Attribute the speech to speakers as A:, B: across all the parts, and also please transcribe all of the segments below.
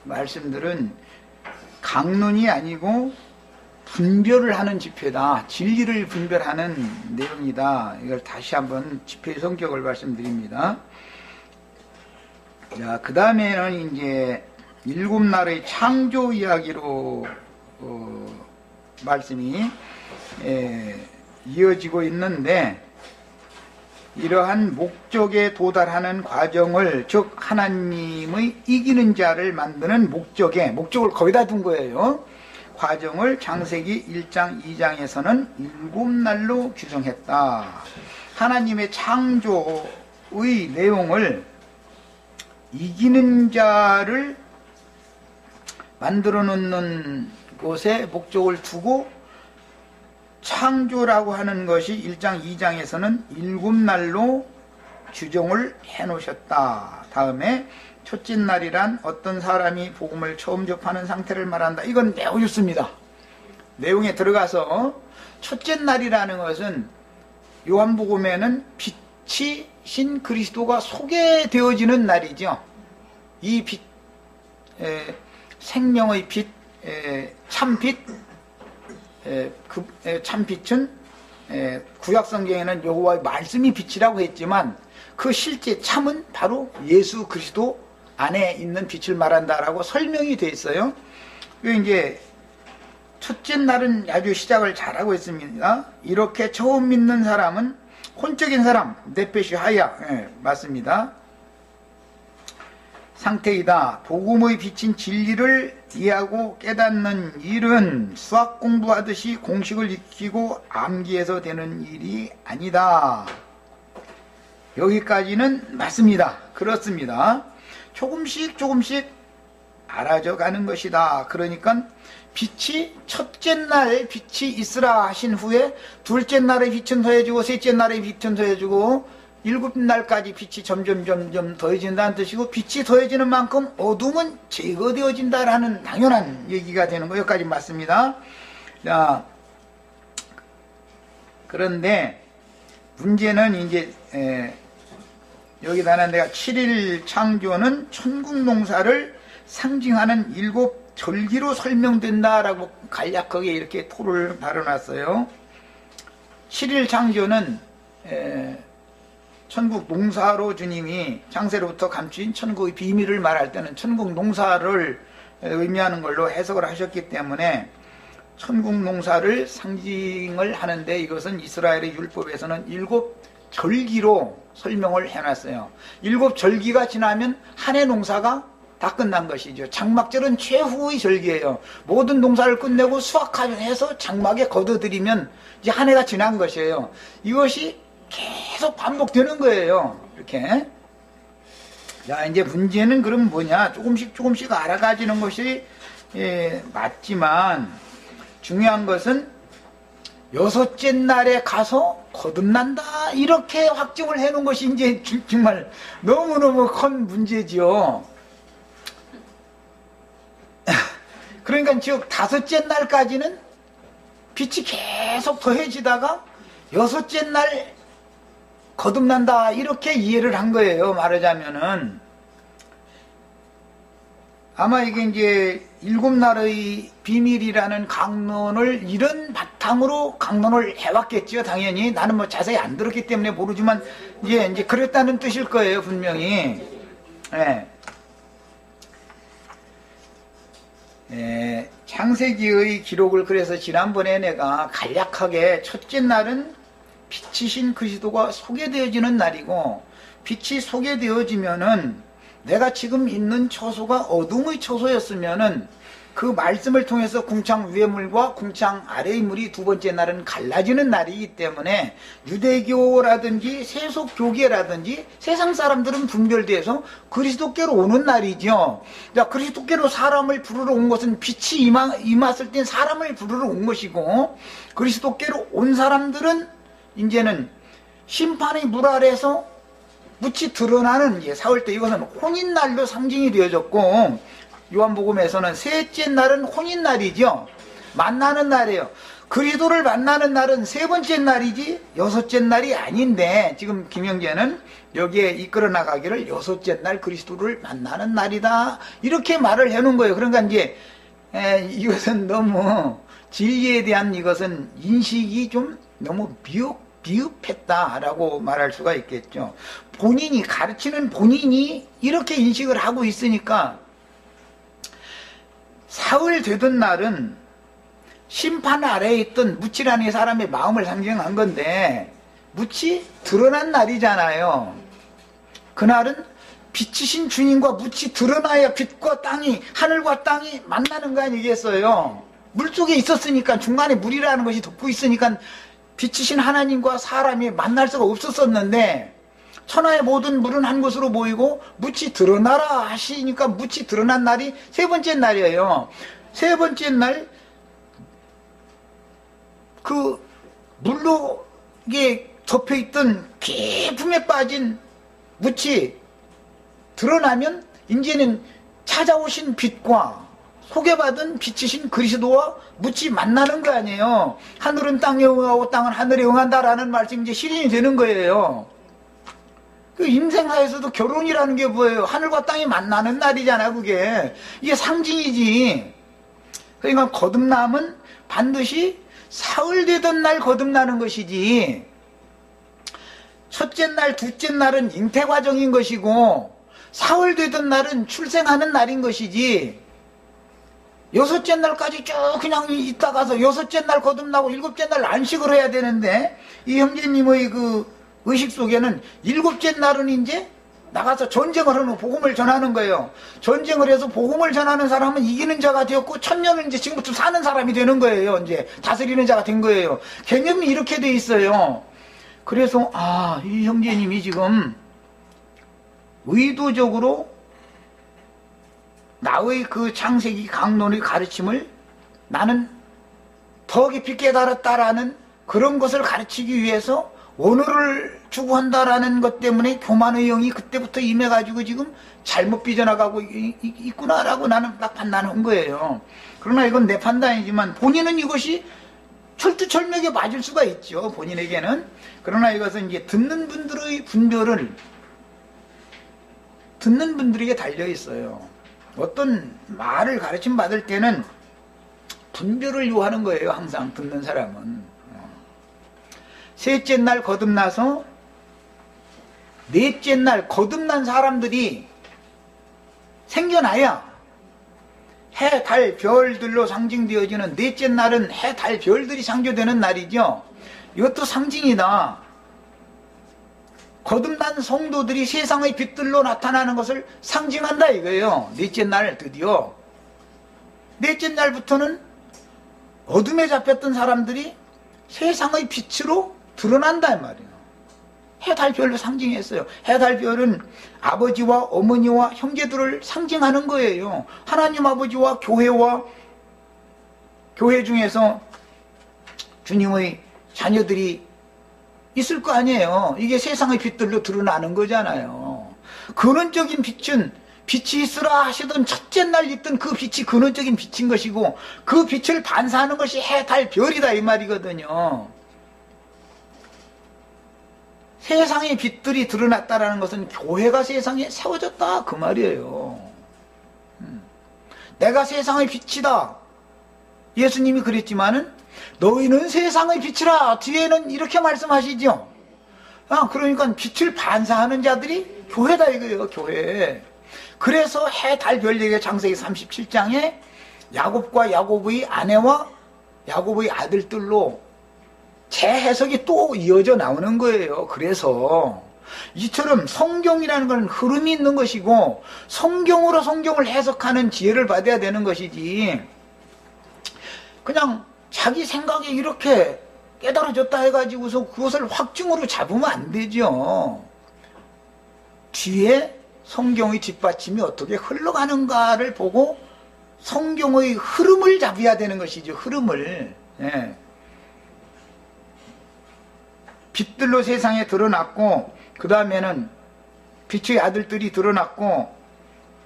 A: 말씀들은 강론이 아니고 분별을 하는 집회다. 진리를 분별하는 내용이다. 이걸 다시 한번 집회의 성격을 말씀드립니다. 자, 그 다음에는 이제 일곱 날의 창조 이야기로 말씀이 이어지고 있는데, 이러한 목적에 도달하는 과정을, 즉 하나님의 이기는 자를 만드는 목적을 거기다 둔 거예요. 과정을 창세기 1장 2장에서는 일곱 날로 규정했다. 하나님의 창조의 내용을 이기는 자를 만들어 놓는 곳에 목적을 두고, 창조라고 하는 것이 1장 2장에서는 일곱 날로 규정을 해 놓으셨다. 다음에 첫째 날이란 어떤 사람이 복음을 처음 접하는 상태를 말한다. 이건 매우 좋습니다. 내용에 들어가서 첫째 날이라는 것은 요한복음에는 빛이 신 그리스도가 소개되어지는 날이죠. 이 빛, 생명의 빛, 참빛, 그 참빛은 구약성경에는 여호와의 말씀이 빛이라고 했지만, 그 실제 참은 바로 예수 그리스도 안에 있는 빛을 말한다라고 설명이 되어 있어요. 이제 첫째 날은 아주 시작을 잘하고 있습니다. 이렇게 처음 믿는 사람은 혼적인 사람, 네페시 하야, 맞습니다. 상태이다. 복음의 비친 진리를 이해하고 깨닫는 일은 수학 공부하듯이 공식을 익히고 암기해서 되는 일이 아니다. 여기까지는 맞습니다. 그렇습니다. 조금씩 알아져 가는 것이다. 그러니까 빛이 첫째 날 빛이 있으라 하신 후에 둘째 날의 빛은 더해지고 셋째 날의 빛은 더해지고 일곱 날까지 빛이 점점 더해진다는 뜻이고, 빛이 더해지는 만큼 어둠은 제거되어진다라는 당연한 얘기가 되는 거. 여기까지 맞습니다. 자, 그런데 문제는 이제 여기다가 내가 7일 창조는 천국 농사를 상징하는 일곱 절기로 설명된다라고 간략하게 이렇게 토를 달아놨어요. 7일 창조는 천국 농사로 주님이 창세로부터 감추인 천국의 비밀을 말할 때는 천국 농사를 의미하는 걸로 해석을 하셨기 때문에 천국 농사를 상징을 하는데, 이것은 이스라엘의 율법에서는 일곱 절기로 설명을 해놨어요. 일곱 절기가 지나면 한 해 농사가 다 끝난 것이죠. 장막절은 최후의 절기예요. 모든 농사를 끝내고 수확해서 장막에 거둬들이면 이제 한 해가 지난 것이에요. 이것이 계속 반복되는 거예요. 이렇게. 자, 이제 문제는 그럼 뭐냐? 조금씩 알아가지는 것이 맞지만, 중요한 것은 여섯째 날에 가서 거듭난다, 이렇게 확정을 해놓은 것이 이제 정말 너무너무 큰 문제지요. 그러니까 즉 다섯째 날까지는 빛이 계속 더해지다가 여섯째 날 거듭난다, 이렇게 이해를 한 거예요. 말하자면은 아마 이게 이제 일곱 날의 비밀이라는 강론을 이런 바탕으로 강론을 해왔겠죠. 당연히 나는 뭐 자세히 안 들었기 때문에 모르지만 이제 그랬다는 뜻일 거예요, 분명히. 창세기의 기록을 그래서 지난번에 내가 간략하게 첫째 날은 빛이신 그리스도가 소개되어지는 날이고, 빛이 소개되어지면은 내가 지금 있는 처소가 어둠의 처소였으면은 그 말씀을 통해서 궁창 위의 물과 궁창 아래의 물이 두 번째 날은 갈라지는 날이기 때문에 유대교라든지 세속교계라든지 세상 사람들은 분별돼서 그리스도께로 오는 날이죠. 자, 그리스도께로 사람을 부르러 온 것은 빛이 임했을 땐 사람을 부르러 온 것이고, 그리스도께로 온 사람들은 이제는 심판의 물 아래에서 묻히 드러나는 사울 때 이것은 혼인날로 상징이 되어졌고, 요한복음에서는 셋째 날은 혼인날이죠. 만나는 날이에요. 그리스도를 만나는 날은 세 번째 날이지 여섯째 날이 아닌데, 지금 김영재는 여기에 이끌어 나가기를 여섯째 날 그리스도를 만나는 날이다 이렇게 말을 해놓은 거예요. 그러니까 이제 이것은 너무 진리에 대한 이것은 인식이 좀 너무 비읍했다라고 말할 수가 있겠죠. 본인이 가르치는 본인이 이렇게 인식을 하고 있으니까, 사흘 되던 날은 심판 아래에 있던 묻이라는 사람의 마음을 상징한 건데, 묻이 드러난 날이잖아요. 그날은 빛이신 주님과 묻이 드러나야 빛과 땅이, 하늘과 땅이 만나는 거 아니겠어요? 물속에 있었으니까, 중간에 물이라는 것이 덮고 있으니까 빛이신 하나님과 사람이 만날 수가 없었었는데, 천하의 모든 물은 한 곳으로 모이고 묻이 드러나라 하시니까 묻이 드러난 날이 세 번째 날이에요. 세 번째 날 그 물로 이게 덮여있던 깊음에 빠진 묻이 드러나면 이제는 찾아오신 빛과 소개받은 빛이신 그리스도와 묻이 만나는 거 아니에요. 하늘은 땅에 응하고 땅은 하늘에 응한다라는 말씀이 이제 실현이 되는 거예요. 그 인생사에서도 결혼이라는 게 뭐예요? 하늘과 땅이 만나는 날이잖아요, 그게. 이게 상징이지. 그러니까 거듭남은 반드시 사흘 되던 날 거듭나는 것이지, 첫째 날, 둘째 날은 잉태 과정인 것이고, 사흘 되던 날은 출생하는 날인 것이지, 여섯째 날까지 쭉 그냥 있다가서 여섯째 날 거듭나고 일곱째 날 안식을 해야 되는데, 이 형제님의 그 의식 속에는 일곱째 날은 이제 나가서 전쟁을 하는, 복음을 전하는 거예요. 전쟁을 해서 복음을 전하는 사람은 이기는 자가 되었고, 천년은 이제 지금부터 사는 사람이 되는 거예요. 이제 다스리는 자가 된 거예요. 개념이 이렇게 돼 있어요. 그래서 이 형제님이 지금 의도적으로 나의 그 창세기 강론의 가르침을 나는 더 깊이 깨달았다라는 그런 것을 가르치기 위해서 원어를 추구한다라는 것 때문에 교만의 영이 그때부터 임해가지고 지금 잘못 삐져나가고 있구나라고 나는 딱 판단한 거예요. 그러나 이건 내 판단이지만 본인은 이것이 철두철미하게 맞을 수가 있죠, 본인에게는. 그러나 이것은 이제 듣는 분들의 분별을 듣는 분들에게 달려 있어요. 어떤 말을 가르침 받을 때는 분별을 요하는 거예요, 항상 듣는 사람은. 셋째 날 거듭나서 넷째 날 거듭난 사람들이 생겨나야 해, 달, 별들로 상징되어지는 넷째 날은 해, 달, 별들이 상조되는 날이죠. 이것도 상징이다. 거듭난 성도들이 세상의 빛들로 나타나는 것을 상징한다 이거예요. 넷째 날 드디어. 넷째 날부터는 어둠에 잡혔던 사람들이 세상의 빛으로 드러난다 이 말이에요. 해, 달, 별로 상징했어요. 해, 달, 별은 아버지와 어머니와 형제들을 상징하는 거예요. 하나님 아버지와 교회 중에서 주님의 자녀들이 있을 거 아니에요. 이게 세상의 빛들로 드러나는 거잖아요. 근원적인 빛은 빛이 있으라 하시던 첫째 날 있던 그 빛이 근원적인 빛인 것이고, 그 빛을 반사하는 것이 해, 달, 별이다 이 말이거든요. 세상의 빛들이 드러났다라는 것은 교회가 세상에 세워졌다 그 말이에요. 내가 세상의 빛이다. 예수님이 그랬지만은 너희는 세상의 빛이라 뒤에는 이렇게 말씀하시죠. 그러니까 빛을 반사하는 자들이 교회다 이거예요, 교회. 그래서 해, 달, 별 얘기가 창세기 37장에 야곱과 야곱의 아내와 야곱의 아들들로 재해석이 또 이어져 나오는 거예요. 그래서 이처럼 성경이라는 건 흐름이 있는 것이고, 성경으로 성경을 해석하는 지혜를 받아야 되는 것이지, 그냥 자기 생각에 이렇게 깨달아졌다 해가지고서 그것을 확증으로 잡으면 안 되죠. 뒤에 성경의 뒷받침이 어떻게 흘러가는가를 보고 성경의 흐름을 잡아야 되는 것이죠. 흐름을. 예. 빛들로 세상에 드러났고, 그 다음에는 빛의 아들들이 드러났고,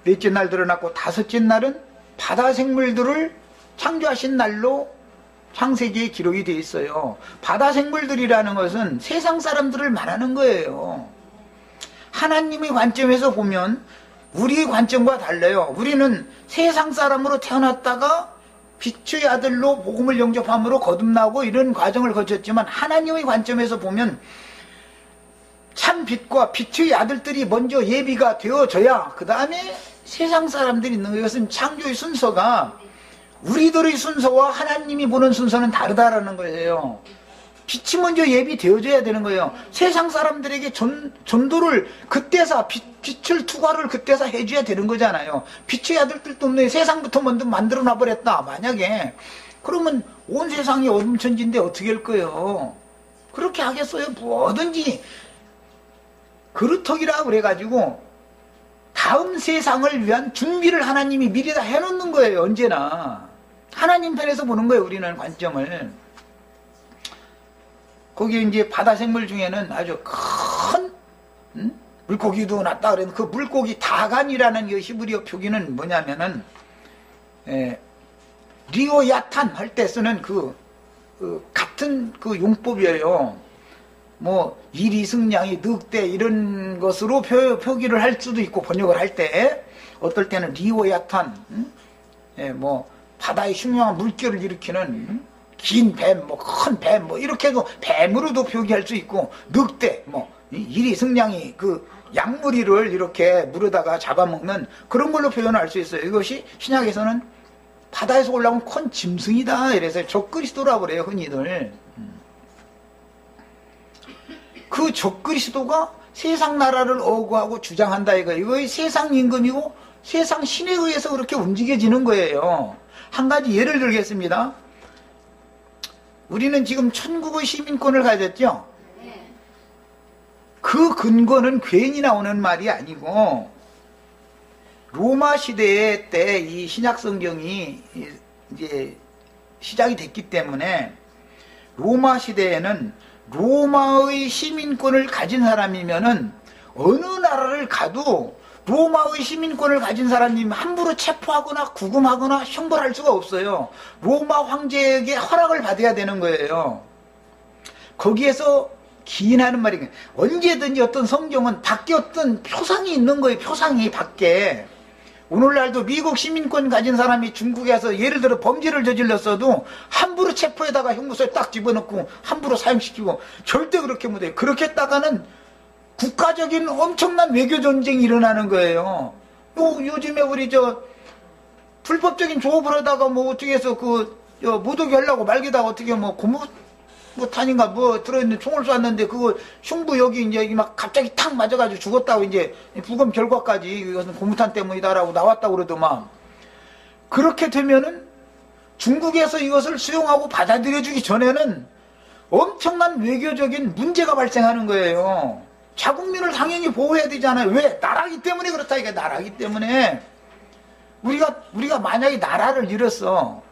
A: 넷째 날 드러났고, 다섯째 날은 바다 생물들을 창조하신 날로 창세기에 기록이 되어 있어요. 바다 생물들이라는 것은 세상 사람들을 말하는 거예요. 하나님의 관점에서 보면 우리의 관점과 달라요. 우리는 세상 사람으로 태어났다가 빛의 아들로 복음을 영접함으로 거듭나고 이런 과정을 거쳤지만, 하나님의 관점에서 보면 참 빛과 빛의 아들들이 먼저 예비가 되어져야 그 다음에 세상 사람들이 있는 거예요. 이것은 창조의 순서가 우리들의 순서와 하나님이 보는 순서는 다르다라는 거예요. 빛이 먼저 예비되어져야 되는 거예요. 세상 사람들에게 전도를 그때서 빛을 투과를 그때서 해줘야 되는 거잖아요. 빛의 아들들도 없네. 세상부터 먼저 만들어 놔버렸다. 만약에 그러면 온 세상이 어둠천지인데 어떻게 할 거예요? 그렇게 하겠어요? 뭐든지 그루터기라 그래가지고 다음 세상을 위한 준비를 하나님이 미리 다 해놓는 거예요. 언제나 하나님 편에서 보는 거예요. 우리는 관점을. 거기에 이제 바다 생물 중에는 아주 큰 물고기도 났다 그랬는데, 그 물고기 다간이라는 이 히브리어 표기는 뭐냐면은 리오야탄 할 때 쓰는 그 같은 그 용법이에요. 뭐 이리승냥이 늑대 이런 것으로 표기를 할 수도 있고, 번역을 할 때 어떨 때는 리오야탄, 뭐 바다의 흉흉한 물결을 일으키는 긴 뱀, 뭐 큰 뱀, 뭐 이렇게 해도 뱀으로도 표기할 수 있고, 늑대, 뭐 이리승냥이 그 약물이를 이렇게 물에다가 잡아먹는 그런 걸로 표현할 수 있어요. 이것이 신약에서는 바다에서 올라온 큰 짐승이다 이래서 적그리스도라고 그래요, 흔히들. 그 적그리스도가 세상 나라를 어구하고 주장한다 이거. 이거 세상 임금이고 세상 신에 의해서 그렇게 움직여지는 거예요. 한 가지 예를 들겠습니다. 우리는 지금 천국의 시민권을 가졌죠? 그 근거는 괜히 나오는 말이 아니고, 로마 시대 때 이 신약 성경이 이제 시작이 됐기 때문에, 로마 시대에는 로마의 시민권을 가진 사람이면은 어느 나라를 가도 로마의 시민권을 가진 사람이면 함부로 체포하거나 구금하거나 형벌할 수가 없어요. 로마 황제에게 허락을 받아야 되는 거예요. 거기에서 기인하는 말이, 언제든지 어떤 성경은 밖에 어떤 표상이 있는 거예요. 표상이 밖에. 오늘날도 미국 시민권 가진 사람이 중국에서 예를 들어 범죄를 저질렀어도 함부로 체포에다가 형무소에 딱 집어넣고 함부로 사형시키고, 절대 그렇게 못해요. 그렇게 했다가는 국가적인 엄청난 외교 전쟁이 일어나는 거예요. 요즘에 우리 불법적인 조업을 하다가 뭐 어떻게 해서 모독이 하려고 말기다가 어떻게 뭐 탄인가 뭐 들어있는 총을 쐈는데, 그거 흉부 여기 이제 막 갑자기 탁 맞아가지고 죽었다고, 이제 부검 결과까지 이것은 고무탄 때문이다라고 나왔다고 그러더만. 그렇게 되면은 중국에서 이것을 수용하고 받아들여주기 전에는 엄청난 외교적인 문제가 발생하는 거예요. 자국민을 당연히 보호해야 되잖아요. 왜? 나라기 때문에 그렇다. 이게 나라기 때문에. 우리가 만약에 나라를 잃었어.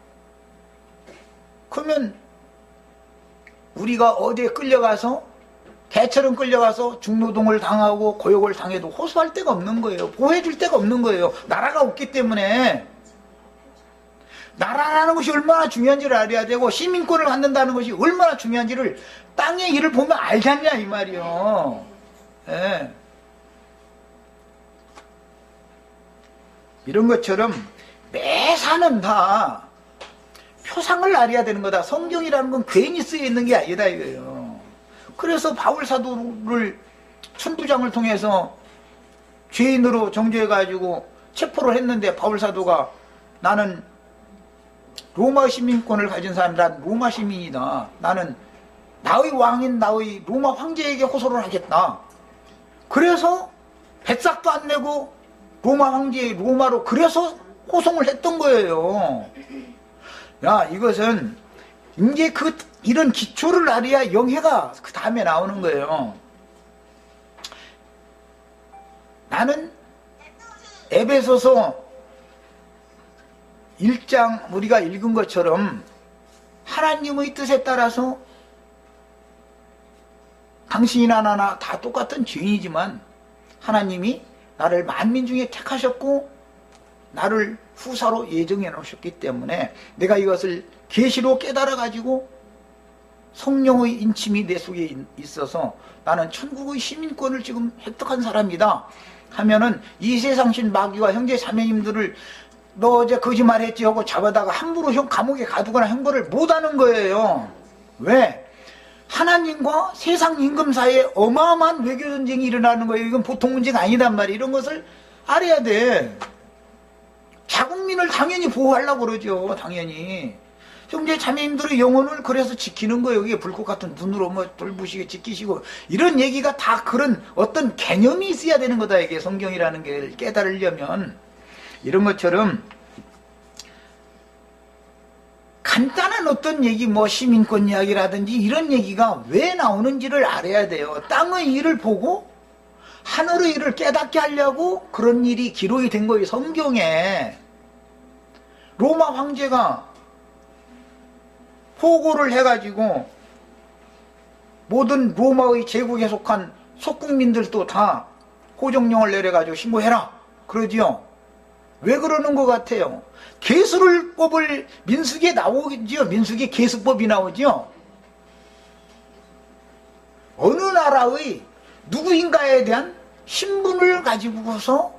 A: 그러면 우리가 어디에 끌려가서, 개처럼 끌려가서 중노동을 당하고 고역을 당해도 호소할 데가 없는 거예요. 보호해줄 데가 없는 거예요. 나라가 없기 때문에. 나라라는 것이 얼마나 중요한지를 알아야 되고, 시민권을 갖는다는 것이 얼마나 중요한지를 땅의 일을 보면 알잖냐 이 말이요. 예. 이런 것처럼 매사는 다 표상을 알아야 되는 거다. 성경이라는 건 괜히 쓰여 있는 게 아니다 이거예요. 그래서 바울 사도를 천부장을 통해서 죄인으로 정죄해가지고 체포를 했는데, 바울 사도가 나는 로마 시민권을 가진 사람이라 로마 시민이다. 나는 나의 왕인 나의 로마 황제에게 호소를 하겠다. 그래서 배싹도 안 내고 로마 황제의 로마로 그래서 호송을 했던 거예요. 야, 이것은 이제 이런 기초를 알아야 영해가 그 다음에 나오는 거예요. 나는 에베소서 1장 우리가 읽은 것처럼 하나님의 뜻에 따라서 당신이나 나나 다 똑같은 죄인이지만 하나님이 나를 만민 중에 택하셨고 나를 후사로 예정해 놓으셨기 때문에 내가 이것을 계시로 깨달아 가지고 성령의 인침이 내 속에 있어서 나는 천국의 시민권을 지금 획득한 사람이다 하면은 이 세상신 마귀와 형제 자매님들을 너 어제 거짓말했지 하고 잡아다가 함부로 형 감옥에 가두거나 한 거를 못하는 거예요. 왜? 하나님과 세상 임금 사이에 어마어마한 외교전쟁이 일어나는 거예요. 이건 보통 문제가 아니단 말이에요. 이런 것을 알아야 돼. 자국민을 당연히 보호하려고 그러죠. 당연히. 형제 자매님들의 영혼을 그래서 지키는 거예요. 이게 불꽃 같은 눈으로 뭐 돌부시게 지키시고 이런 얘기가 다 그런 어떤 개념이 있어야 되는 거다. 이게 성경이라는 게 깨달으려면 이런 것처럼 간단한 어떤 얘기 뭐 시민권 이야기라든지 이런 얘기가 왜 나오는지를 알아야 돼요. 땅의 일을 보고 하늘의 일을 깨닫게 하려고 그런 일이 기록이 된 거예요. 성경에. 로마 황제가 포고를 해가지고 모든 로마의 제국에 속한 속국민들도 다 호정령을 내려가지고 신고해라 그러지요. 왜 그러는 것 같아요? 계수를 뽑을 민수기에 나오지요. 민수기에 계수법이 나오지요. 어느 나라의 누구인가에 대한 신분을 가지고서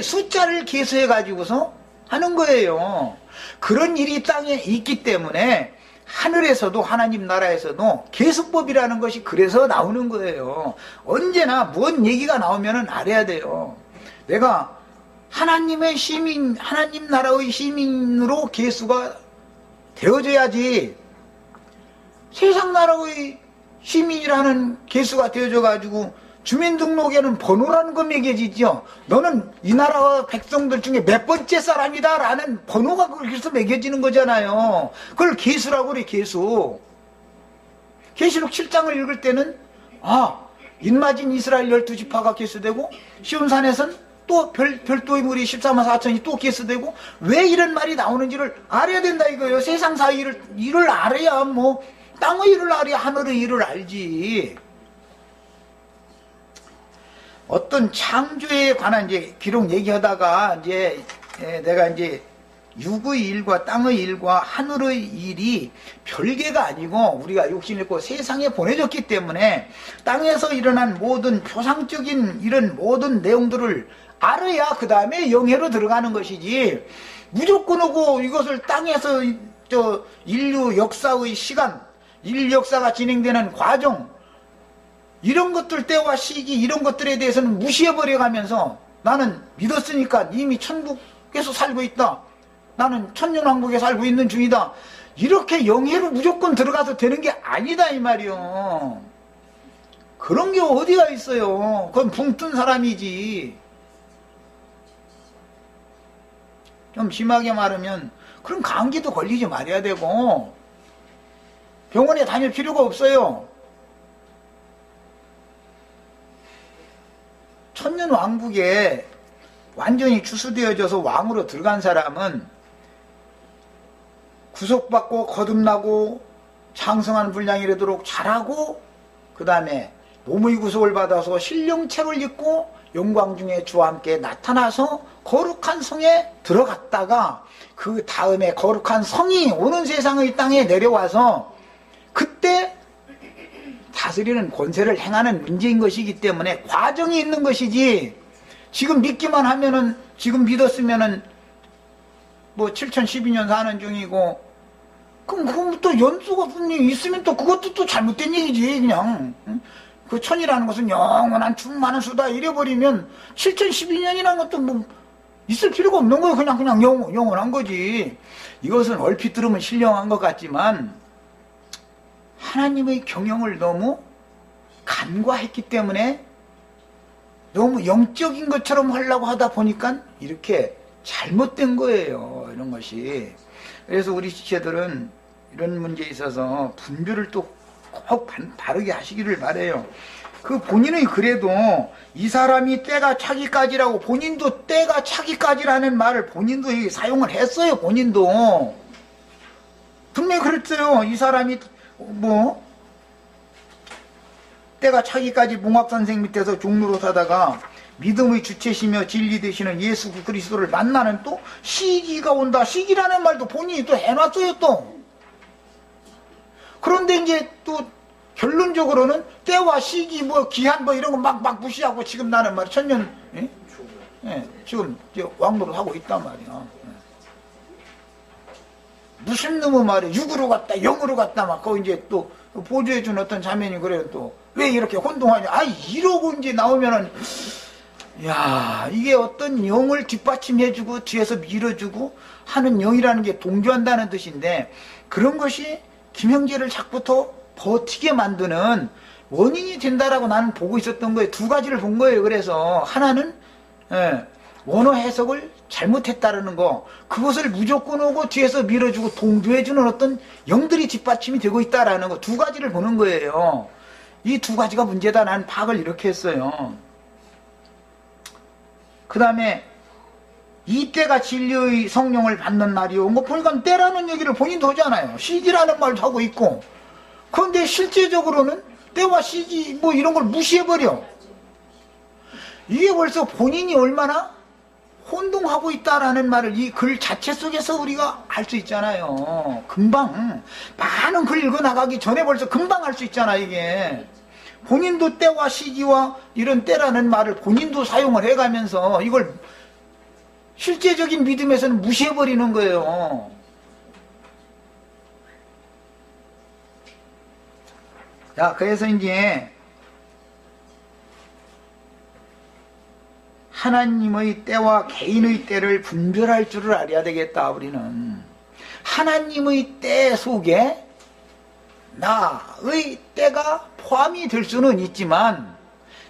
A: 숫자를 계수해 가지고서 하는 거예요. 그런 일이 땅에 있기 때문에 하늘에서도 하나님 나라에서도 계수법이라는 것이 그래서 나오는 거예요. 언제나 뭔 얘기가 나오면 알아야 돼요. 내가 하나님의 시민, 하나님 나라의 시민으로 계수가 되어져야지 세상 나라의 시민이라는 계수가 되어져 가지고 주민등록에는 번호라는 거 매겨지죠. 너는 이 나라 백성들 중에 몇 번째 사람이다 라는 번호가 그래서 매겨지는 거잖아요. 그걸 계수라고 그래. 계수. 계시록 7장을 읽을 때는 인마진 이스라엘 12지파가 계수되고 시온산에선 또 별도의 무리 14만 4천이 또 계수되고 왜 이런 말이 나오는지를 알아야 된다 이거예요. 세상 사의 일을 알아야 뭐 땅의 일을 알아야 하늘의 일을 알지. 어떤 창조에 관한 이제 기록 얘기하다가 이제 내가 이제 육의 일과 땅의 일과 하늘의 일이 별개가 아니고 우리가 욕심을 냈고 세상에 보내졌기 때문에 땅에서 일어난 모든 표상적인 이런 모든 내용들을 알아야 그 다음에 영해로 들어가는 것이지 무조건 오고 이것을 땅에서 인류 역사의 시간, 인류 역사가 진행되는 과정 이런 것들 때와 시기 이런 것들에 대해서는 무시해버려가면서 나는 믿었으니까 이미 천국에서 살고 있다. 나는 천년왕국에 살고 있는 중이다. 이렇게 영해로 무조건 들어가서 되는 게 아니다 이 말이요. 그런 게 어디가 있어요. 그건 붕 뜬 사람이지. 좀 심하게 말하면 그럼 감기도 걸리지 말아야 되고 병원에 다닐 필요가 없어요. 천년왕국에 완전히 추수되어져서 왕으로 들어간 사람은 구속받고 거듭나고 창성한 분량이 되도록 잘하고 그 다음에 몸의 구속을 받아서 신령체를 입고 영광 중에 주와 함께 나타나서 거룩한 성에 들어갔다가 그 다음에 거룩한 성이 오는 세상의 땅에 내려와서 그때 다스리는 권세를 행하는 문제인 것이기 때문에 과정이 있는 것이지 지금 믿기만 하면은 지금 믿었으면은 뭐 7012년 사는 중이고 그럼 또 연수가 있으면 또 그것도 또 잘못된 얘기지 그냥. 그 천이라는 것은 영원한 충만한 수다 이래버리면 7012년이라는 것도 뭐 있을 필요가 없는 거예요. 그냥 영원한 거지. 이것은 얼핏 들으면 신령한 것 같지만 하나님의 경영을 너무 간과했기 때문에 너무 영적인 것처럼 하려고 하다 보니까 이렇게 잘못된 거예요. 이런 것이. 그래서 우리 지체들은 이런 문제에 있어서 분별을 또 꼭 바르게 하시기를 바라요. 그 본인의 그래도 이 사람이 때가 차기까지라고 본인도 때가 차기까지라는 말을 본인도 사용을 했어요. 본인도 분명히 그랬어요. 이 사람이 뭐 때가 차기까지 몽학선생 밑에서 종로로 사다가 믿음의 주체시며 진리 되시는 예수 그리스도를 만나는 또 시기가 온다. 시기라는 말도 본인이 또 해놨어요 또. 그런데 이제 또 결론적으로는 때와 시기 뭐 기한 뭐 이런 거 막 무시하고 지금 나는 말이야 천년 지금 왕노릇 하고 있단 말이야. 무슨 놈의 말에 육으로 갔다 영으로 갔다 막 거기 이제 또 보조해준 어떤 자매님 그래요 또 왜 이렇게 혼동하냐. 아 이러고 이제 나오면은 야 이게 어떤 영을 뒷받침해주고 뒤에서 밀어주고 하는 영이라는 게 동조한다는 뜻인데 그런 것이 김형제를 자꾸부터 버티게 만드는 원인이 된다라고 나는 보고 있었던 거예요. 두 가지를 본 거예요. 그래서 하나는 원어 해석을 잘못했다라는 거, 그것을 무조건 오고 뒤에서 밀어주고 동조해주는 어떤 영들이 뒷받침이 되고 있다라는 거, 두 가지를 보는 거예요. 이 두 가지가 문제다. 나는 파악을 이렇게 했어요. 그 다음에 이때가 진리의 성령을 받는 날이요. 뭐 보니까 때라는 얘기를 본인도 하잖아요. 시기라는 말도 하고 있고. 그런데 실제적으로는 때와 시기 뭐 이런 걸 무시해버려. 이게 벌써 본인이 얼마나 혼동하고 있다라는 말을 이 글 자체 속에서 우리가 알 수 있잖아요. 금방 많은 글 읽어나가기 전에 벌써 금방 알 수 있잖아. 이게 본인도 때와 시기와 이런 때라는 말을 본인도 사용을 해가면서 이걸 실제적인 믿음에서는 무시해버리는 거예요. 자, 그래서 이제 하나님의 때와 개인의 때를 분별할 줄을 알아야 되겠다. 우리는 하나님의 때 속에 나의 때가 포함이 될 수는 있지만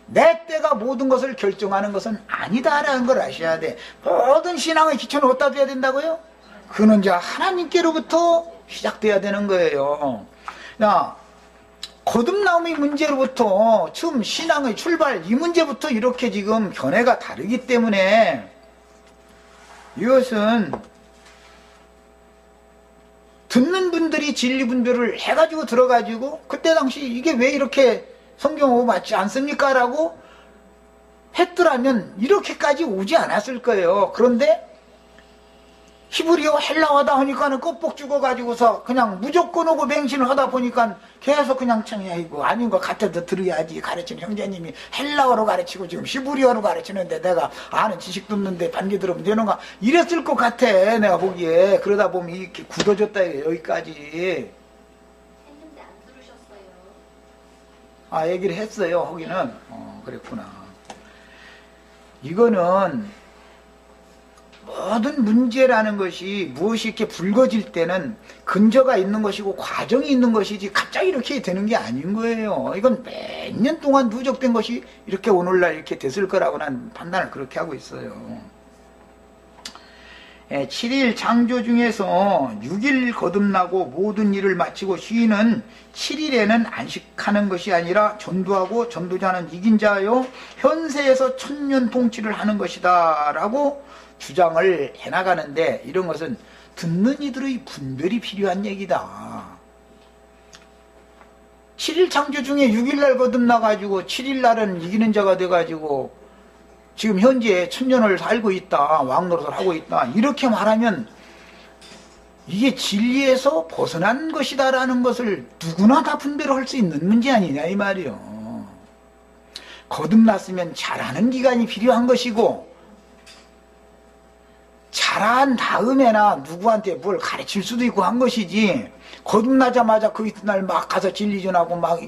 A: 내 때가 모든 것을 결정하는 것은 아니다라는 걸 아셔야 돼. 모든 신앙의 기초는 어디다 둬야 된다고요? 그는 자 하나님께로부터 시작돼야 되는 거예요. 야, 거듭남의 문제로부터 처음 신앙의 출발, 이 문제부터 이렇게 지금 견해가 다르기 때문에 이것은 듣는 분들이 진리 분별을 해가지고 들어가지고 그때 당시 이게 왜 이렇게 성경하고 맞지 않습니까? 라고 했더라면 이렇게까지 오지 않았을 거예요. 그런데 히브리어 헬라어다 하니까는 껍복 죽어가지고서 그냥 무조건 오고 맹신을 하다 보니까 계속 그냥 청야 이거 아닌 것 같아도 들어야지. 가르치는 형제님이 헬라어로 가르치고 지금 히브리어로 가르치는데 내가 아는 지식도 없는데 반기 들으면 되는가 이랬을 것 같아. 내가 보기에. 그러다 보면 이렇게 굳어졌다 여기까지.
B: 했는데 안 들으셨어요.
A: 아 얘기를 했어요. 거기는. 그랬구나. 이거는 모든 문제라는 것이 무엇이 이렇게 불거질 때는 근저가 있는 것이고 과정이 있는 것이지 갑자기 이렇게 되는 게 아닌 거예요. 이건 몇 년 동안 누적된 것이 이렇게 오늘날 이렇게 됐을 거라고 난 판단을 그렇게 하고 있어요. 7일 창조 중에서 6일 거듭나고 모든 일을 마치고 쉬는 7일에는 안식하는 것이 아니라 전도하고 전도자는 이긴 자요 현세에서 천년 통치를 하는 것이다 라고 주장을 해나가는데 이런 것은 듣는 이들의 분별이 필요한 얘기다. 7일 창조 중에 6일날 거듭나가지고 7일날은 이기는 자가 돼가지고 지금 현재 천년을 살고 있다. 왕노릇을 하고 있다. 이렇게 말하면 이게 진리에서 벗어난 것이다라는 것을 누구나 다 분별할 수 있는 문제 아니냐 이 말이요. 거듭났으면 잘하는 기간이 필요한 것이고 잘한 다음에나 누구한테 뭘 가르칠 수도 있고 한 것이지 거듭나자마자 그 이튿날 막 가서 진리 전하고 막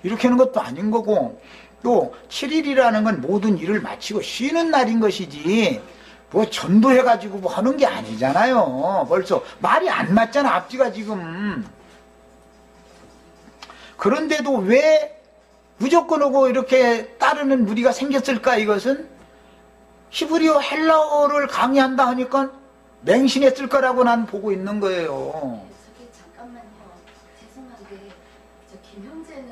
A: 이렇게 하는 것도 아닌 거고 또 7일이라는 건 모든 일을 마치고 쉬는 날인 것이지 뭐 전도해가지고 뭐 하는 게 아니잖아요. 벌써 말이 안 맞잖아 앞뒤가 지금. 그런데도 왜 무조건 오고 이렇게 따르는 무리가 생겼을까? 이것은 히브리어 헬라어를 강의한다 하니까 맹신했을 거라고 난 보고 있는 거예요.
B: 저기 잠깐만요. 죄송한데 저 김형제는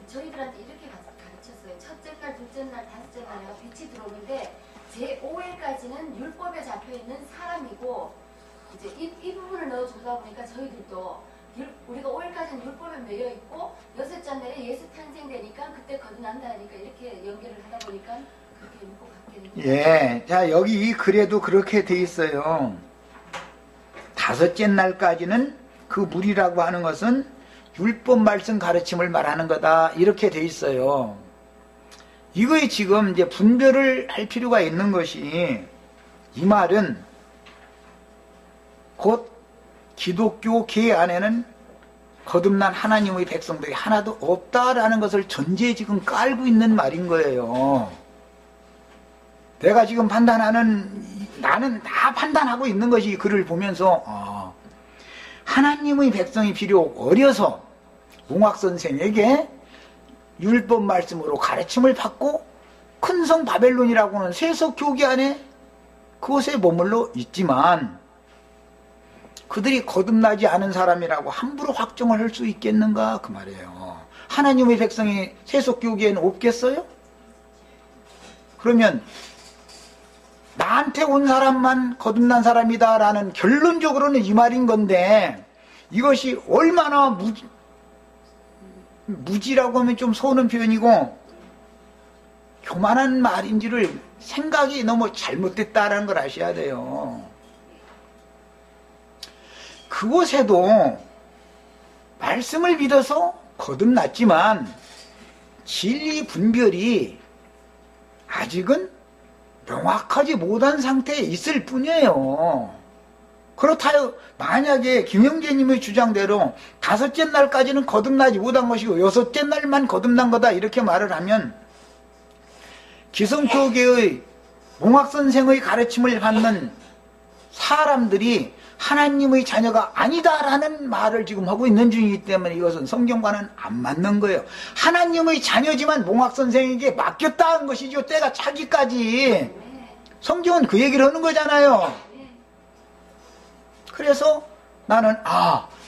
B: 저희들한테 이렇게 가르쳤어요. 첫째 날, 둘째 날, 다섯째 날에 빛이 들어오는데 제5회까지는 율법에 잡혀있는 사람이고 이제 이 부분을 넣어주다 보니까 저희들도 우리가 5일까지는 율법에 매여 있고 여섯째 날에 예수 탄생되니까 그때 거듭난다 하니까 이렇게 연결을 하다 보니까 그렇게 읽고 갖게 되죠.
A: 예, 자 여기 이 글에도 그렇게 돼 있어요. 다섯째 날까지는 그 물이라고 하는 것은 율법 말씀 가르침을 말하는 거다 이렇게 돼 있어요. 이거에 지금 이제 분별을 할 필요가 있는 것이 이 말은 곧 기독교계 안에는 거듭난 하나님의 백성들이 하나도 없다라는 것을 전제에 지금 깔고 있는 말인 거예요. 내가 지금 나는 다 판단하고 있는 것이 글을 보면서 하나님의 백성이 비록 어려서 몽학선생에게 율법 말씀으로 가르침을 받고 큰 성 바벨론이라고 하는 세속 교계 안에 그곳에 머물러 있지만 그들이 거듭나지 않은 사람이라고 함부로 확정을 할 수 있겠는가 그 말이에요. 하나님의 백성이 세속 교계에는 없겠어요? 그러면 나한테 온 사람만 거듭난 사람이다라는 결론적으로는 이 말인 건데 이것이 얼마나 무지라고 하면 좀 서운한 표현이고 교만한 말인지를 생각이 너무 잘못됐다라는 걸 아셔야 돼요. 그곳에도 말씀을 믿어서 거듭났지만 진리 분별이 아직은 명확하지 못한 상태에 있을 뿐이에요. 그렇다요 만약에 김영재님의 주장대로 다섯째 날까지는 거듭나지 못한 것이고 여섯째 날만 거듭난 거다 이렇게 말을 하면 기성교계의 몽학선생의 가르침을 받는 사람들이 하나님의 자녀가 아니다라는 말을 지금 하고 있는 중이기 때문에 이것은 성경과는 안 맞는 거예요. 하나님의 자녀지만 몽학선생에게 맡겼다는 것이죠. 때가 차기까지. 성경은 그 얘기를 하는 거잖아요. 그래서 나는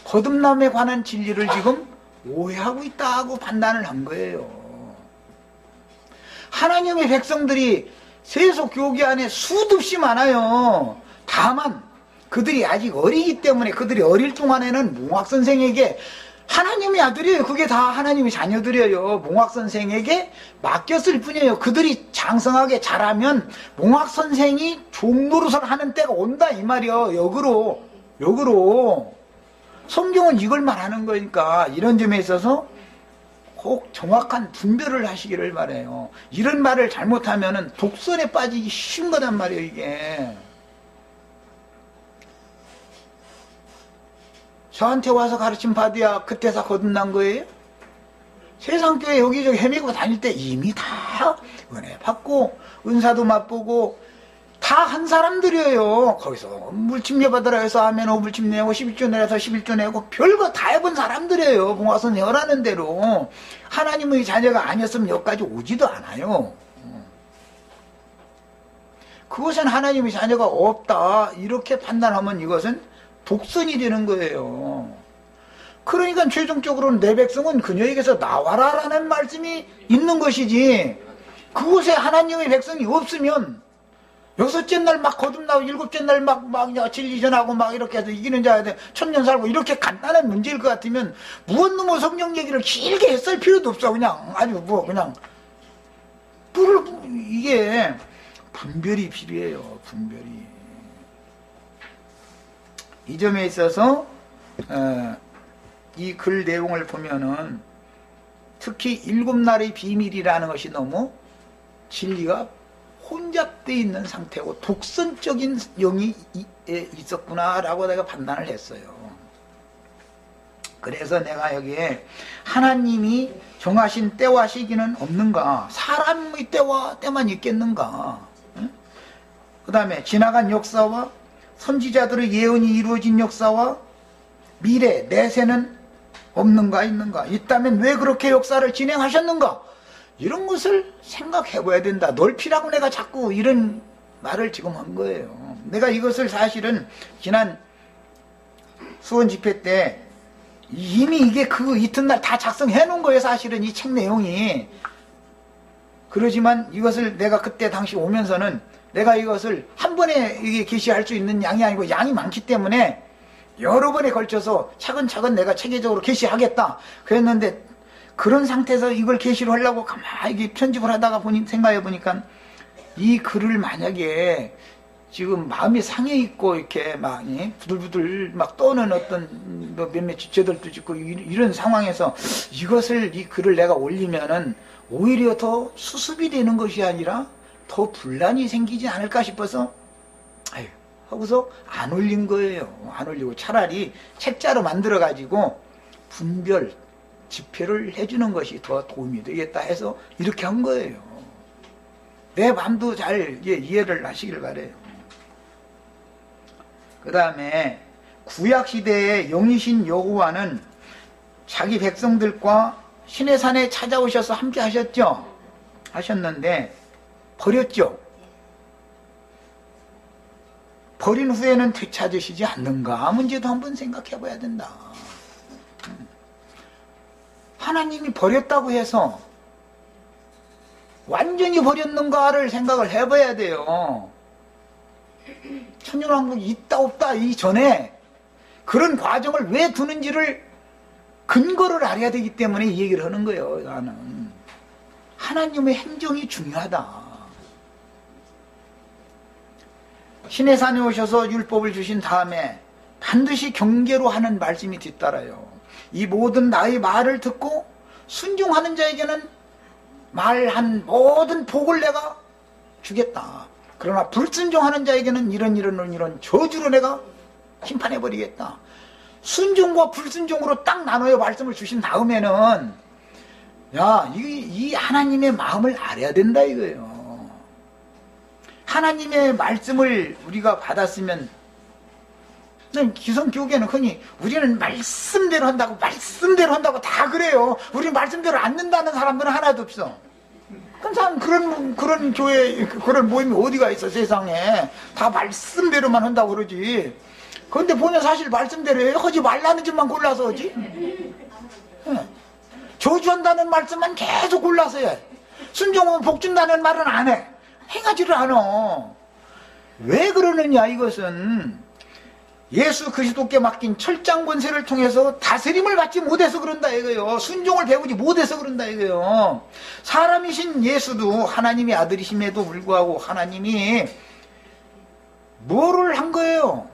A: 거듭남에 관한 진리를 지금 오해하고 있다고 판단을 한 거예요. 하나님의 백성들이 세속 교계 안에 수도 없이 많아요. 다만 그들이 아직 어리기 때문에 그들이 어릴 동안에는 몽학선생에게 하나님의 아들이에요. 그게 다 하나님의 자녀들이에요. 몽학선생에게 맡겼을 뿐이에요. 그들이 장성하게 자라면 몽학선생이 종노릇을 하는 때가 온다 이 말이요. 역으로 성경은 이걸 말하는 거니까 이런 점에 있어서 꼭 정확한 분별을 하시기를 바라요. 이런 말을 잘못하면 독선에 빠지기 쉬운 거단 말이에요. 이게 저한테 와서 가르침 받아야 그때서 거듭난 거예요? 세상교회 여기저기 헤매고 다닐 때 이미 다 은혜 받고 은사도 맛보고 다 한 사람들이에요. 거기서 물침례 받으라 해서 아멘 5불침 내고 11조 내서 11조 내고 별거 다 해본 사람들이에요. 봉화선 여라는 대로 하나님의 자녀가 아니었으면 여기까지 오지도 않아요. 그것은 하나님의 자녀가 없다 이렇게 판단하면 이것은 독선이 되는 거예요. 그러니까 최종적으로는 내 백성은 그녀에게서 나와라라는 말씀이 있는 것이지 그곳에 하나님의 백성이 없으면 여섯째 날 막 거듭나고 일곱째 날 막 진리 전하고 막 이렇게 해서 이기는 자야 돼 천년 살고 이렇게 간단한 문제일 것 같으면 무엇 놈의 성경 얘기를 길게 했을 필요도 없어. 그냥 아주 그냥 이게 분별이 필요해요. 분별이. 이 점에 있어서 이 글 내용을 보면은 특히 일곱 날의 비밀이라는 것이 너무 진리가 혼잡되어 있는 상태고 독선적인 영이 있었구나라고 내가 판단을 했어요. 그래서 내가 여기에 하나님이 정하신 때와 시기는 없는가? 사람의 때만 있겠는가? 그 다음에 지나간 역사와 선지자들의 예언이 이루어진 역사와 미래, 내세는 없는가 있는가? 있다면 왜 그렇게 역사를 진행하셨는가? 이런 것을 생각해 봐야 된다. 넓히라고 내가 자꾸 이런 말을 지금 한 거예요. 내가 이것을 사실은 지난 수원 집회 때 이미 이게 그 이튿날 다 작성해 놓은 거예요. 사실은 이 책 내용이. 그러지만 이것을 내가 그때 당시 오면서는 내가 이것을 한 번에 이게 게시할 수 있는 양이 아니고 양이 많기 때문에 여러 번에 걸쳐서 차근차근 내가 체계적으로 계시하겠다 그랬는데, 그런 상태에서 이걸 계시를 하려고 가만히 편집을 하다가 생각해 보니까, 이 글을 만약에 지금 마음이 상해 있고 이렇게 막 부들부들 막 떠는 어떤 몇몇 지체들도 있고 이런 상황에서 이것을, 이 글을 내가 올리면은 오히려 더 수습이 되는 것이 아니라 더 분란이 생기지 않을까 싶어서 아유 하고서 안 올린 거예요. 안 올리고 차라리 책자로 만들어 가지고 분별 집필을 해주는 것이 더 도움이 되겠다 해서 이렇게 한 거예요. 내 마음도 잘 이해를 하시길 바래요. 그 다음에 구약시대의 영이신 여호와는 자기 백성들과 신의 산에 찾아오셔서 함께 하셨죠? 하셨는데 버렸죠? 버린 후에는 되찾으시지 않는가 문제도 한번 생각해 봐야 된다. 하나님이 버렸다고 해서 완전히 버렸는가를 생각을 해봐야 돼요. 천년왕국이 있다 없다 이전에 그런 과정을 왜 두는지를 근거를 알아야 되기 때문에 이 얘기를 하는 거예요. 나는 하나님의 행정이 중요하다. 신의 산에 오셔서 율법을 주신 다음에 반드시 경계로 하는 말씀이 뒤따라요. 이 모든 나의 말을 듣고 순종하는 자에게는 말한 모든 복을 내가 주겠다. 그러나 불순종하는 자에게는 이런 저주로 내가 심판해버리겠다. 순종과 불순종으로 딱 나눠요 말씀을 주신 다음에는 이 하나님의 마음을 알아야 된다 이거예요. 하나님의 말씀을 우리가 받았으면, 기성교계는 흔히 우리는 말씀대로 한다고 다 그래요. 우리는 말씀대로 안 는다는 사람들은 하나도 없어. 항상 그런 교회, 그런 모임이 어디가 있어, 세상에. 다 말씀대로만 한다고 그러지. 그런데 보면 사실 말씀대로 하지 말라는 짓만 골라서 하지. 저주한다는 말씀만 계속 골라서 해. 순종하면 복 준다는 말은 안 해. 행하지를 않아. 왜 그러느냐, 이것은 예수 그리스도께 맡긴 철장 권세를 통해서 다스림을 받지 못해서 그런다 이거예요. 순종을 배우지 못해서 그런다 이거예요. 사람이신 예수도 하나님의 아들이심에도 불구하고 하나님이 뭐를 한 거예요?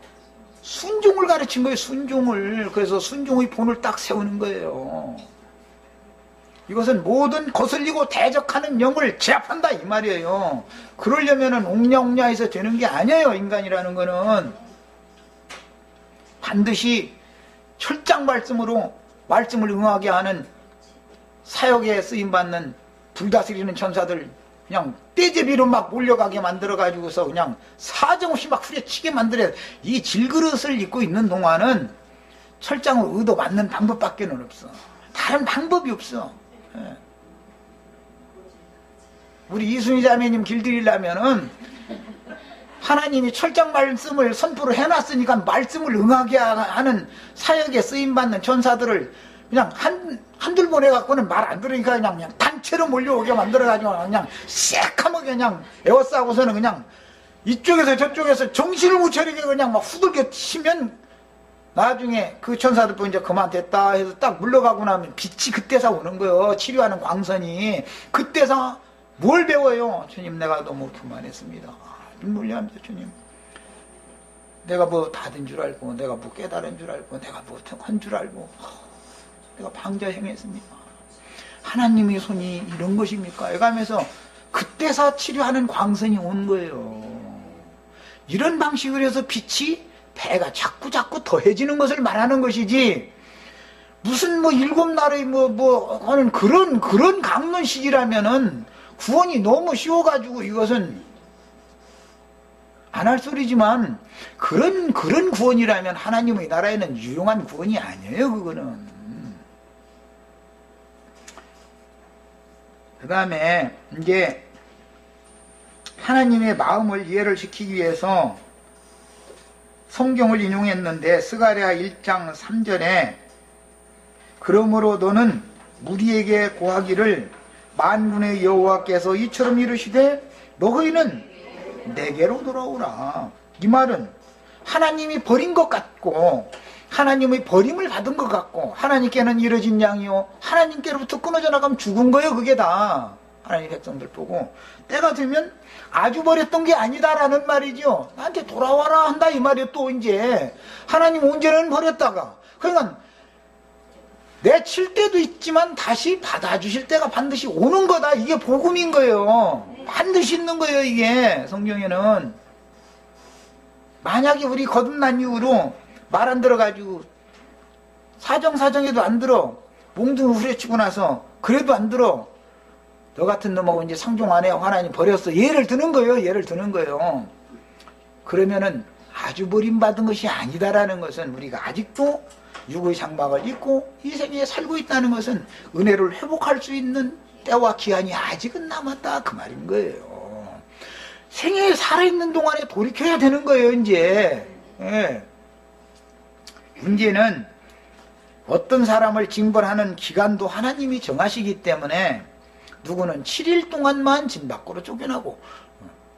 A: 순종을 가르친 거예요. 순종을. 그래서 순종의 본을 딱 세우는 거예요. 이것은 모든 거슬리고 대적하는 영을 제압한다 이 말이에요. 그러려면은 옹냐옹냐해서 되는 게 아니에요. 인간이라는 거는 반드시 철장 말씀으로 말씀을 응하게 하는 사역에 쓰임받는 불다스리는 천사들 그냥 떼제비로 막 몰려가게 만들어가지고서 그냥 사정없이 막 후려치게 만들어야 이 질그릇을 입고 있는 동안은 철장을 얻어맞는 방법밖에 없어. 다른 방법이 없어. 우리 이순희 자매님 길들이려면은 하나님이 철장 말씀을 선포를 해놨으니까 말씀을 응하게 하는 사역에 쓰임받는 천사들을 그냥 한둘 보내갖고는 말 안 들으니까 그냥 단체로 몰려오게 만들어가지고 그냥 새카맣게 그냥 에워싸고서는 그냥 이쪽에서 저쪽에서 정신을 못 차리게 그냥 막 후들겨 치면 나중에 그 천사들 보고 이제 그만 됐다 해서 딱 물러가고 나면 빛이 그때서 오는 거예요. 치료하는 광선이. 그때서 뭘 배워요? 주님, 내가 너무 교만했습니다. 눈물이 납니다. 주님, 내가 뭐 다 된 줄 알고, 내가 뭐 깨달은 줄 알고, 내가 뭐 한 줄 알고, 내가 방자 행했습니다. 하나님의 손이 이런 것입니까? 이러면서 그때서 치료하는 광선이 온 거예요. 이런 방식으로 해서 빛이 배가 자꾸 더해지는 것을 말하는 것이지, 무슨 뭐 일곱 날의 하는 그런 강론식이라면은 구원이 너무 쉬워가지고 이것은 안 할 소리지만, 그런 구원이라면 하나님의 나라에는 유용한 구원이 아니에요, 그거는. 그 다음에 이제 하나님의 마음을 이해를 시키기 위해서 성경을 인용했는데, 스가랴 1장 3절에 그러므로 너는 무리에게 고하기를 만군의 여호와께서 이처럼 이르시되 너희는 내게로 돌아오라. 이 말은 하나님이 버린 것 같고 하나님의 버림을 받은 것 같고, 하나님께는 이뤄진 양이요 하나님께로부터 끊어져 나가면 죽은 거예요. 그게 다 하나님 백성들 보고 때가 되면 아주 버렸던 게 아니다라는 말이죠. 나한테 돌아와라 한다 이 말이에요. 또 이제 하나님 언제는 버렸다가, 그러니까 내칠 때도 있지만 다시 받아주실 때가 반드시 오는 거다. 이게 복음인 거예요. 반드시 있는 거예요. 이게 성경에는. 만약에 우리 거듭난 이후로 말 안 들어가지고 사정사정해도 안 들어, 몽둥이 후려치고 나서 그래도 안 들어, 너 같은 놈하고 이제 상종 안 해요. 하나님 버렸어. 예를 드는 거예요. 예를 드는 거예요. 그러면은 아주 버림받은 것이 아니다라는 것은, 우리가 아직도 육의 장막을 입고 이 세계에 살고 있다는 것은 은혜를 회복할 수 있는 때와 기한이 아직은 남았다 그 말인 거예요. 생애에 살아있는 동안에 돌이켜야 되는 거예요. 이제 문제는 어떤 사람을 징벌하는 기간도 하나님이 정하시기 때문에, 누구는 7일 동안만 진 밖으로 쫓겨나고,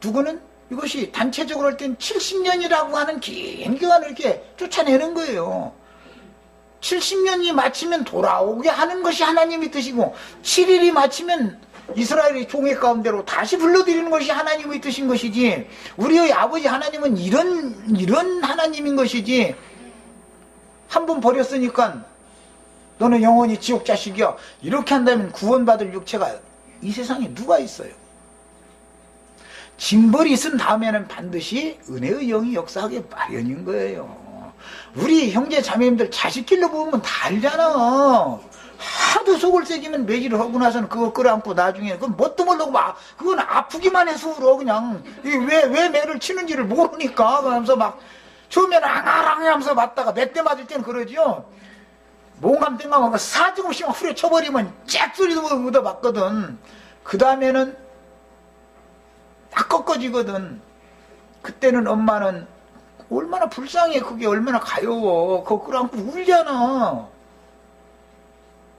A: 누구는 이것이 단체적으로 할 땐 70년이라고 하는 긴 기간을 이렇게 쫓아내는 거예요. 70년이 마치면 돌아오게 하는 것이 하나님의 뜻이고, 7일이 마치면 이스라엘의 종의 가운데로 다시 불러들이는 것이 하나님의 뜻인 것이지, 우리의 아버지 하나님은 이런 하나님인 것이지, 한 번 버렸으니까 너는 영원히 지옥 자식이야 이렇게 한다면 구원받을 육체가 이 세상에 누가 있어요? 징벌이 있은 다음에는 반드시 은혜의 영이 역사하기 마련인 거예요. 우리 형제 자매님들 자식 길러 보면 다 알잖아. 하도 속을 새기면 매질을 하고 나서는 그거 끌어안고 나중에 그건 뭣도 모르고 막 그건 아프기만 해서 울어. 그냥 왜 매를 치는지를 모르니까. 그러면서 막 처음에는 앙앙 하면서 맞다가 몇 대 맞을 때는 그러죠. 몽감 땡감 사정없이 막 후려쳐버리면 잭 소리도 묻어 맞거든. 그 다음에는 다 꺾어지거든. 그때는 엄마는 얼마나 불쌍해. 그게 얼마나 가여워. 그거 끌어안고 울잖아.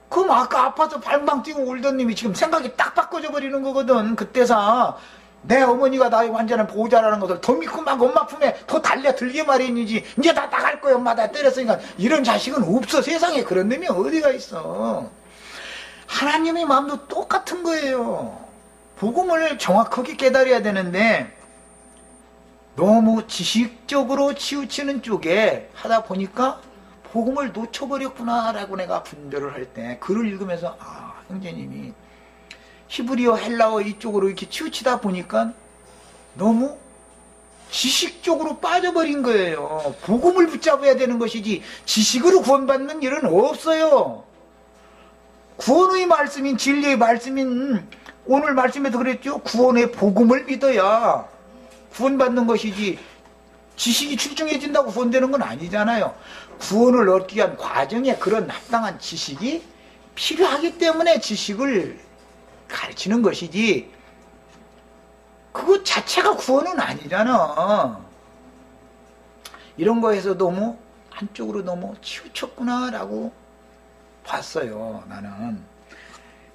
A: 그럼 아까 아파서 발방 뛰고 울던 님이 지금 생각이 딱 바꿔져 버리는 거거든. 그때사 내 어머니가 나의 완전한 보호자라는 것을 더 믿고 막 엄마 품에 더 달려들게 마련이지. 이제 다 나갈 거야. 엄마 다 때렸으니까. 이런 자식은 없어. 세상에 그런 놈이 어디가 있어. 하나님의 마음도 똑같은 거예요. 복음을 정확하게 깨달아야 되는데 너무 지식적으로 치우치는 쪽에 하다 보니까 복음을 놓쳐버렸구나 라고 내가 분별을 할 때 글을 읽으면서 형제님이 히브리어 헬라어 이쪽으로 이렇게 치우치다 보니까 너무 지식적으로 빠져버린 거예요. 복음을 붙잡아야 되는 것이지 지식으로 구원받는 일은 없어요. 구원의 말씀인 진리의 말씀인 오늘 말씀에도 그랬죠. 구원의 복음을 믿어야 구원받는 것이지 지식이 출중해진다고 구원되는 건 아니잖아요. 구원을 얻기 위한 과정에 그런 합당한 지식이 필요하기 때문에 지식을 가르치는 것이지 그것 자체가 구원은 아니잖아. 이런 거에서 너무 한쪽으로 너무 치우쳤구나라고 봤어요. 나는.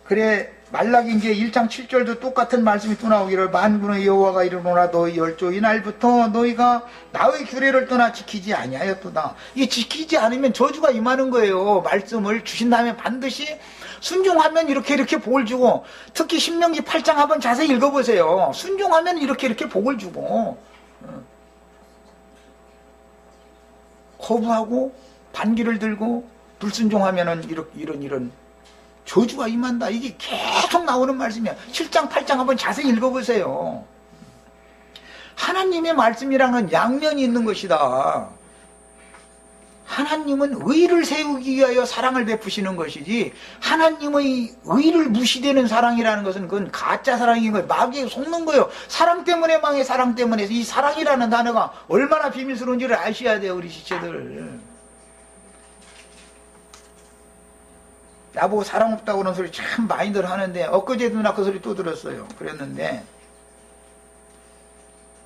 A: 그래 말라기 이제 1장 7절도 똑같은 말씀이 또 나오기를 만군의 여호와가 이르노라 너희 열조 이날부터 너희가 나의 규례를 떠나 지키지 아니하였도다. 이게 지키지 않으면 저주가 임하는 거예요. 말씀을 주신 다음에 반드시 순종하면 이렇게 복을 주고, 특히 신명기 8장 한번 자세히 읽어보세요. 순종하면 이렇게 복을 주고, 거부하고 반기를 들고 불순종하면은 이런 저주가 임한다. 이게 계속 나오는 말씀이야. 7장 8장 한번 자세히 읽어보세요. 하나님의 말씀이랑은 양면이 있는 것이다. 하나님은 의를 세우기 위하여 사랑을 베푸시는 것이지 하나님의 의를 무시되는 사랑이라는 것은 그건 가짜 사랑인 거예요. 마귀에 속는 거예요. 사랑 때문에 망해. 사랑 때문에. 이 사랑이라는 단어가 얼마나 비밀스러운지를 아셔야 돼요. 우리 지체들. 나보고 사랑 없다고 그런 소리 참 많이들 하는데 엊그제도 나 그 소리 또 들었어요. 그랬는데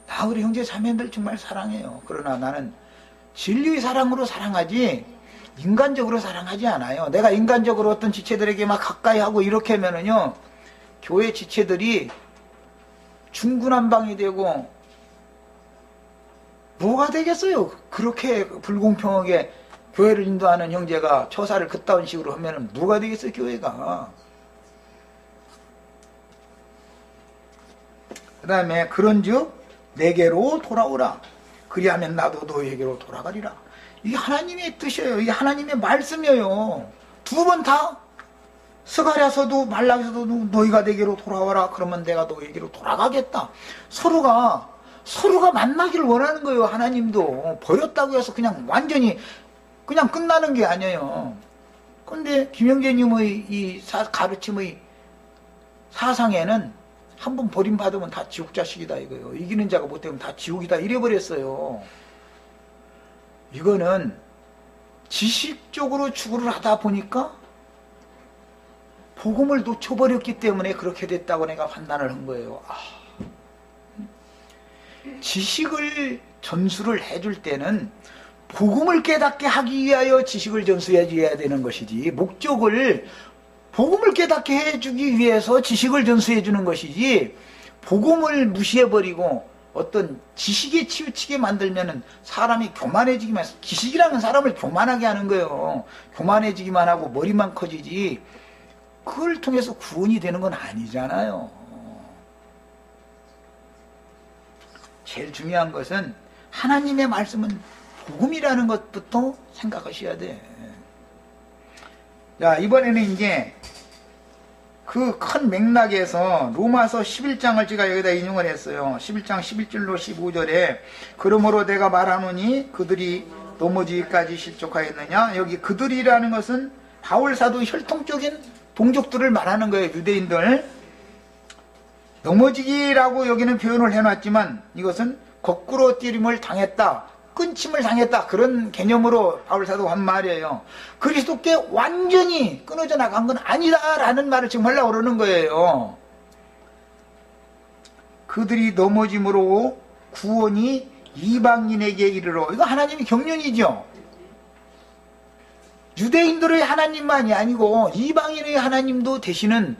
A: 나 우리 형제 자매들 정말 사랑해요. 그러나 나는 진리의 사랑으로 사랑하지 인간적으로 사랑하지 않아요. 내가 인간적으로 어떤 지체들에게 막 가까이 하고 이렇게 하면은요 교회 지체들이 중구난방이 되고 뭐가 되겠어요. 그렇게 불공평하게 교회를 인도하는 형제가 처사를 그따운 식으로 하면 누가 되겠어요, 교회가. 그 다음에 그런즉 내게로 돌아오라. 그리하면 나도 너에게로 돌아가리라. 이게 하나님의 뜻이에요. 이게 하나님의 말씀이에요. 두 번 다 스가랴서도 말라기서도 너희가 내게로 돌아와라. 그러면 내가 너에게로 돌아가겠다. 서로가 만나기를 원하는 거예요. 하나님도 버렸다고 해서 그냥 완전히 그냥 끝나는 게 아니에요. 그런데 김영재님의 이 가르침의 사상에는 한번 버림받으면 다 지옥 자식이다 이거예요. 이기는 자가 못되면 다 지옥이다 이래버렸어요. 이거는 지식적으로 추구를 하다 보니까 복음을 놓쳐버렸기 때문에 그렇게 됐다고 내가 판단을 한 거예요. 지식을 전수를 해줄 때는 복음을 깨닫게 하기 위하여 지식을 전수해 줘야 되는 것이지, 목적을 복음을 깨닫게 해주기 위해서 지식을 전수해 주는 것이지, 복음을 무시해버리고 어떤 지식에 치우치게 만들면은 사람이 교만해지기만 해서, 지식이라는 사람을 교만하게 하는 거예요. 교만해지기만 하고 머리만 커지지 그걸 통해서 구원이 되는 건 아니잖아요. 제일 중요한 것은 하나님의 말씀은 복음이라는 것부터 생각하셔야 돼. 자, 이번에는 이제 그 큰 맥락에서 로마서 11장을 제가 여기다 인용을 했어요. 11장 11절로 15절에 그러므로 내가 말하노니 그들이 넘어지기까지 실족하였느냐. 여기 그들이라는 것은 바울사도 혈통적인 동족들을 말하는 거예요. 유대인들. 넘어지기라고 여기는 표현을 해놨지만 이것은 거꾸로 뛰림을 당했다, 끊침을 당했다, 그런 개념으로 바울사도가 한 말이에요. 그리스도께 완전히 끊어져 나간 건 아니다라는 말을 지금 하려고 그러는 거예요. 그들이 넘어짐으로 구원이 이방인에게 이르러, 이거 하나님의 경륜이죠. 유대인들의 하나님만이 아니고 이방인의 하나님도 되시는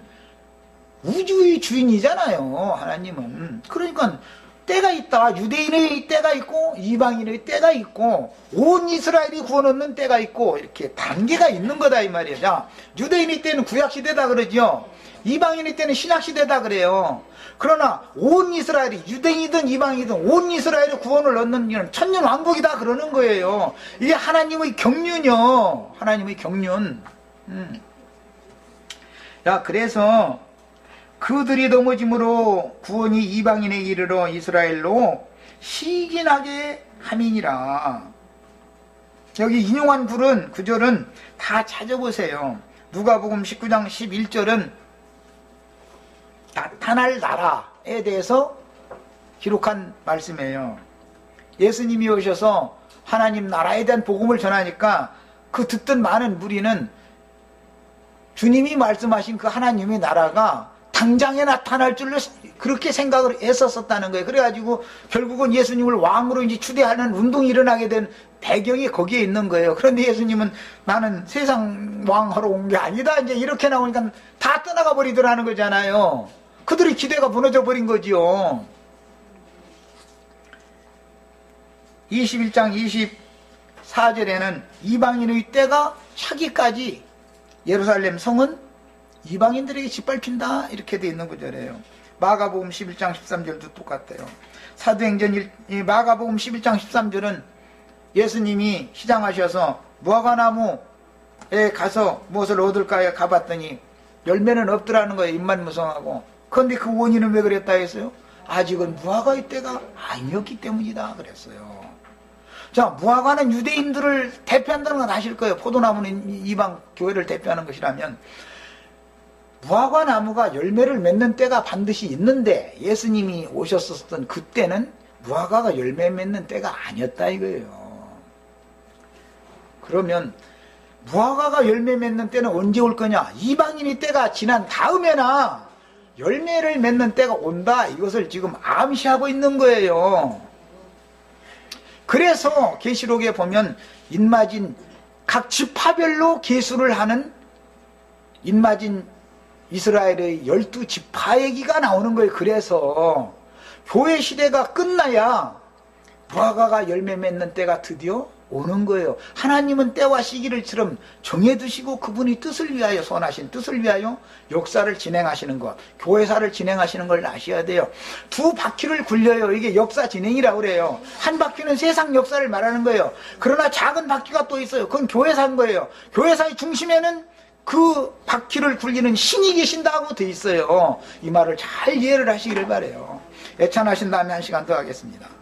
A: 우주의 주인이잖아요, 하나님은. 그러니까 때가 있다. 유대인의 때가 있고 이방인의 때가 있고 온 이스라엘이 구원 얻는 때가 있고, 이렇게 단계가 있는 거다 이 말이에요. 자, 유대인의 때는 구약시대다 그러죠. 이방인의 때는 신약시대다 그래요. 그러나 온 이스라엘이, 유대인이든 이방인이든 온 이스라엘이 구원을 얻는 일은 천년왕국이다 그러는 거예요. 이게 하나님의 경륜이요. 하나님의 경륜. 자, 그래서 그들이 넘어짐으로 구원이 이방인에 이르러 이스라엘로 시긴하게 함이니라. 여기 인용한 구절은 다 찾아보세요. 누가복음 19장 11절은 나타날 나라에 대해서 기록한 말씀이에요. 예수님이 오셔서 하나님 나라에 대한 복음을 전하니까 그 듣던 많은 무리는 주님이 말씀하신 그 하나님의 나라가 당장에 나타날 줄로 그렇게 생각을 했었다는 거예요. 그래가지고 결국은 예수님을 왕으로 이제 추대하는 운동이 일어나게 된 배경이 거기에 있는 거예요. 그런데 예수님은 나는 세상 왕하러 온 게 아니다, 이제 이렇게 나오니까 다 떠나가 버리더라는 거잖아요. 그들의 기대가 무너져 버린 거지요. 21장 24절에는 이방인의 때가 차기까지 예루살렘 성은 이방인들에게 짓밟힌다 이렇게 돼 있는 구절이에요. 마가복음 11장 13절도 똑같아요. 사도행전 마가복음 11장 13절은 예수님이 시장하셔서 무화과나무에 가서 무엇을 얻을까 가봤더니 열매는 없더라는 거예요. 입만 무성하고. 그런데 그 원인은 왜 그랬다 했어요? 아직은 무화과의 때가 아니었기 때문이다 그랬어요. 자, 무화과는 유대인들을 대표한다는 건 아실 거예요. 포도나무는 이방 교회를 대표하는 것이라면 무화과 나무가 열매를 맺는 때가 반드시 있는데 예수님이 오셨었던 그때는 무화과가 열매 맺는 때가 아니었다 이거예요. 그러면 무화과가 열매 맺는 때는 언제 올 거냐? 이방인의 때가 지난 다음에나 열매를 맺는 때가 온다, 이것을 지금 암시하고 있는 거예요. 그래서 계시록에 보면 인마진 각 지파별로 계수를 하는 인마진 이스라엘의 12지파 얘기가 나오는 거예요. 그래서 교회 시대가 끝나야 무화과가 열매 맺는 때가 드디어 오는 거예요. 하나님은 때와 시기를처럼 정해두시고 그분이 뜻을 위하여 선하신 뜻을 위하여 역사를 진행하시는 것, 교회사를 진행하시는 걸 아셔야 돼요. 두 바퀴를 굴려요. 이게 역사 진행이라고 그래요. 한 바퀴는 세상 역사를 말하는 거예요. 그러나 작은 바퀴가 또 있어요. 그건 교회사인 거예요. 교회사의 중심에는 그 바퀴를 굴리는 신이 계신다고 돼 있어요. 이 말을 잘 이해를 하시기를 바라요. 애찬하신 다음에 한 시간 더 하겠습니다.